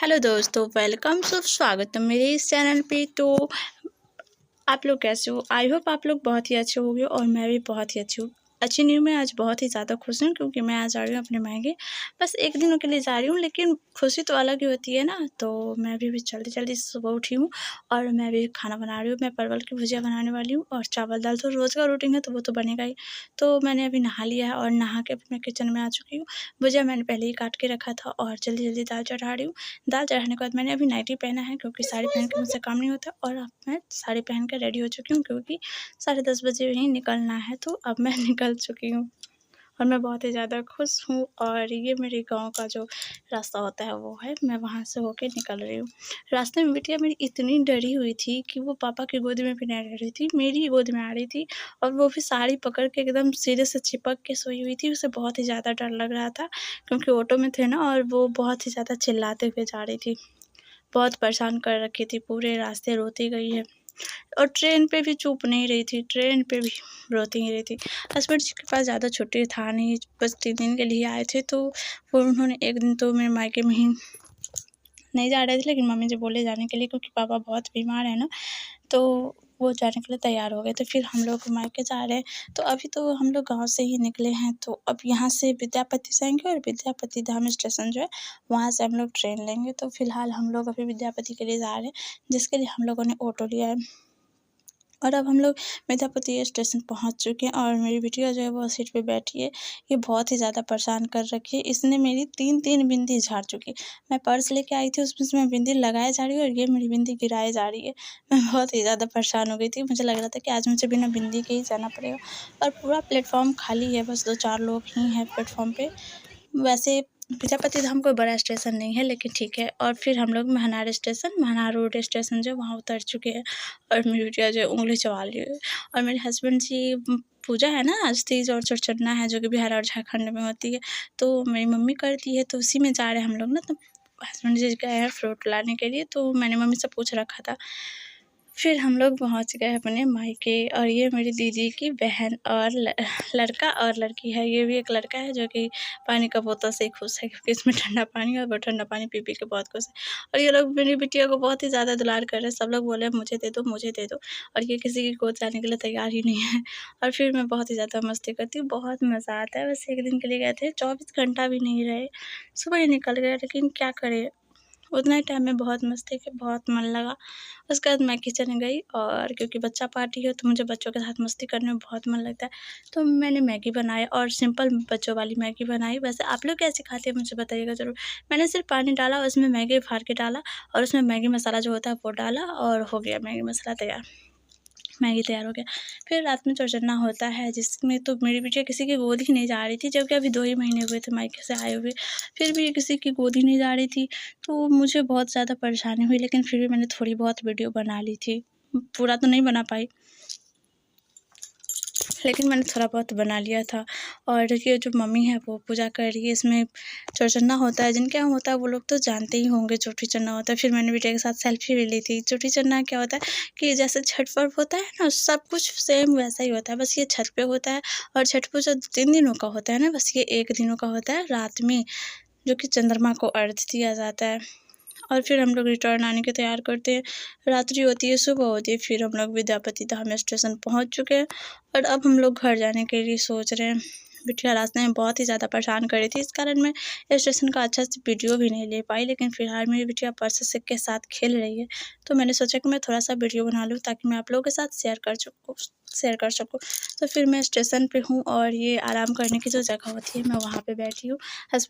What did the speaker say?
Hello दोस्तों, welcome स्वागत है मेरे इस चैनल पे। तो आप लोग कैसे हो? आई होप आप लोग बहुत ही अच्छे होंगे और मैं भी बहुत ही अच्छी नहीं हूँ। मैं आज बहुत ही ज़्यादा खुश हूँ क्योंकि मैं आज जा रही हूँ अपने मायके। बस एक दिनों के लिए जा रही हूँ, लेकिन खुशी तो अलग ही होती है ना। तो मैं भी जल्दी सुबह उठी हूँ और मैं भी खाना बना रही हूँ। मैं परवल की भुजिया बनाने वाली हूँ और चावल दाल। तो रोज़ का रूटीन है तो वो तो बनेगा ही। तो मैंने अभी नहा लिया है और नहा के मैं किचन में आ चुकी हूँ। भुजिया मैंने पहले ही काट के रखा था और जल्दी दाल चढ़ा रही हूँ। दाल चढ़ाने के बाद मैंने अभी नाइटी पहना है क्योंकि साड़ी पहन के मुझसे काम नहीं होता। और अब मैं साड़ी पहन कर रेडी हो चुकी हूँ क्योंकि 10:30 बजे ही निकलना है। तो अब मैं निकल चुकी हूँ और मैं बहुत ही ज़्यादा खुश हूँ। और ये मेरे गाँव का जो रास्ता होता है वो है, मैं वहाँ से होके निकल रही हूँ। रास्ते में बिटिया मेरी इतनी डरी हुई थी कि वो पापा की गोद में भी नहीं रह रही थी, मेरी ही गोद में आ रही थी। और वो भी साड़ी पकड़ के एकदम सिरे से चिपक के सोई हुई थी। उसे बहुत ही ज़्यादा डर लग रहा था क्योंकि ऑटो में थे ना, और वो बहुत ही ज़्यादा चिल्लाते हुए जा रही थी। बहुत परेशान कर रखी थी, पूरे रास्ते रोती गई है। और ट्रेन पे भी चुप नहीं रही थी, ट्रेन पे भी रोती ही रही थी। हस्बैंड जी के पास ज़्यादा छुट्टी था नहीं, बस 3 दिन के लिए आए थे। तो वो उन्होंने एक दिन तो मेरे मायके में ही नहीं जा रहे थे, लेकिन मम्मी जी बोले जाने के लिए क्योंकि पापा बहुत बीमार है ना। तो वो जाने के लिए तैयार हो गए। तो फिर हम लोग मायके जा रहे हैं। तो अभी तो हम लोग गाँव से ही निकले हैं। तो अब यहाँ से विद्यापति से आएँगे और विद्यापति धाम स्टेशन जो है वहाँ से हम लोग ट्रेन लेंगे। तो फ़िलहाल हम लोग अभी विद्यापति के लिए जा रहे हैं, जिसके लिए हम लोगों ने ऑटो लिया है। और अब हम लोग विद्यापति स्टेशन पहुँच चुके हैं और मेरी बिटिया जो है वो सीट पे बैठी है। ये बहुत ही ज़्यादा परेशान कर रखी है। इसने मेरी 3-3 बिंदी झाड़ चुकी है। मैं पर्स लेके आई थी, उसमें बिंदी लगाए जा रही है और ये मेरी बिंदी गिराए जा रही है। मैं बहुत ही ज़्यादा परेशान हो गई थी। मुझे लग रहा था कि आज मुझे बिना बिंदी के ही जाना पड़ेगा। और पूरा प्लेटफ़ॉर्म खाली है, बस 2-4 लोग ही हैं प्लेटफ़ॉर्म पे। वैसे विद्यापति धाम कोई बड़ा स्टेशन नहीं है, लेकिन ठीक है। और फिर हम लोग महनार रोड स्टेशन जो है वहाँ उतर चुके हैं। और मेरी बिटिया जो है उँगली चबा रही है। और मेरे हस्बैंड जी पूजा है ना, आज तीज और चौरचन्ना है जो कि बिहार और झारखंड में होती है। तो मेरी मम्मी करती है, तो उसी में जा रहे हैं हम लोग ना। तो हस्बैंड जी गए हैं फ्रूट लाने के लिए, तो मैंने मम्मी से पूछ रखा था। फिर हम लोग पहुँच गए अपने मायके। और ये मेरी दीदी की बहन और लड़का और लड़की है। ये भी एक लड़का है जो कि पानी का बोतल से ही खुश है क्योंकि इसमें ठंडा पानी है और वो ठंडा पानी पी के बहुत खुश है। और ये लोग मेरी बिटिया को बहुत ही ज़्यादा दुलार कर रहे हैं। सब लोग बोले मुझे दे दो, मुझे दे दो। और ये किसी की गोद जाने के लिए तैयार ही नहीं है। और फिर मैं बहुत ही ज़्यादा मस्ती करती हूँ, बहुत मज़ा आता है। बस एक दिन के लिए गए थे, 24 घंटा भी नहीं रहे, सुबह ही निकल गए, लेकिन क्या करें, उतना ही टाइम में बहुत मस्ती की, बहुत मन लगा। उसके बाद मैं किचन गई और क्योंकि बच्चा पार्टी है तो मुझे बच्चों के साथ मस्ती करने में बहुत मन लगता है। तो मैंने मैगी बनाई और सिंपल बच्चों वाली मैगी बनाई। वैसे आप लोग कैसे खाते हैं मुझे बताइएगा ज़रूर। मैंने सिर्फ पानी डाला, उसमें मैगी फाड़ के डाला और उसमें मैगी मसाला जो होता है वो डाला और हो गया मैगी मसाला तैयार। मैगी तैयार हो गया। फिर रात में चौरचन्ना होता है, जिसमें तो मेरी बिटिया किसी की गोद ही नहीं जा रही थी, जबकि अभी 2 ही महीने हुए थे मायके से आए हुए। फिर भी ये किसी की गोद ही नहीं जा रही थी। तो मुझे बहुत ज़्यादा परेशानी हुई, लेकिन फिर भी मैंने थोड़ी बहुत वीडियो बना ली थी। पूरा तो नहीं बना पाई, लेकिन मैंने थोड़ा बहुत बना लिया था। और ये जो मम्मी है वो पूजा कर रही है। इसमें चौरचन्ना होता है, जिनके यहाँ होता है वो लोग तो जानते ही होंगे चौठी चन्ना होता है। फिर मैंने बिटिया के साथ सेल्फी भी ली थी। चौठी चन्ना क्या होता है कि जैसे छठ पर्व होता है ना, सब कुछ सेम वैसा ही होता है, बस ये छठ पे होता है। और छठ पूजा 3 दिनों का होता है ना, बस ये 1 दिनों का होता है रात में, जो कि चंद्रमा को अर्घ्य दिया जाता है। और फिर हम लोग रिटर्न आने की तैयार करते हैं। रात्रि होती है, सुबह होती है, फिर हम लोग विद्यापति धाम स्टेशन पहुंच चुके हैं। और अब हम लोग घर जाने के लिए सोच रहे हैं। बिटिया रास्ते में बहुत ही ज़्यादा परेशान कर रही थी, इस कारण मैं स्टेशन का अच्छा से वीडियो भी नहीं ले पाई। लेकिन फ़िलहाल मेरी बिटिया पर्स से के साथ खेल रही है, तो मैंने सोचा कि मैं थोड़ा-सा वीडियो बना लूँ ताकि मैं आप लोगों के साथ शेयर कर सकूँ। तो फिर मैं स्टेशन पे हूँ और ये आराम करने की जो जगह होती है मैं वहाँ पे बैठी हूँ। हस्बैंड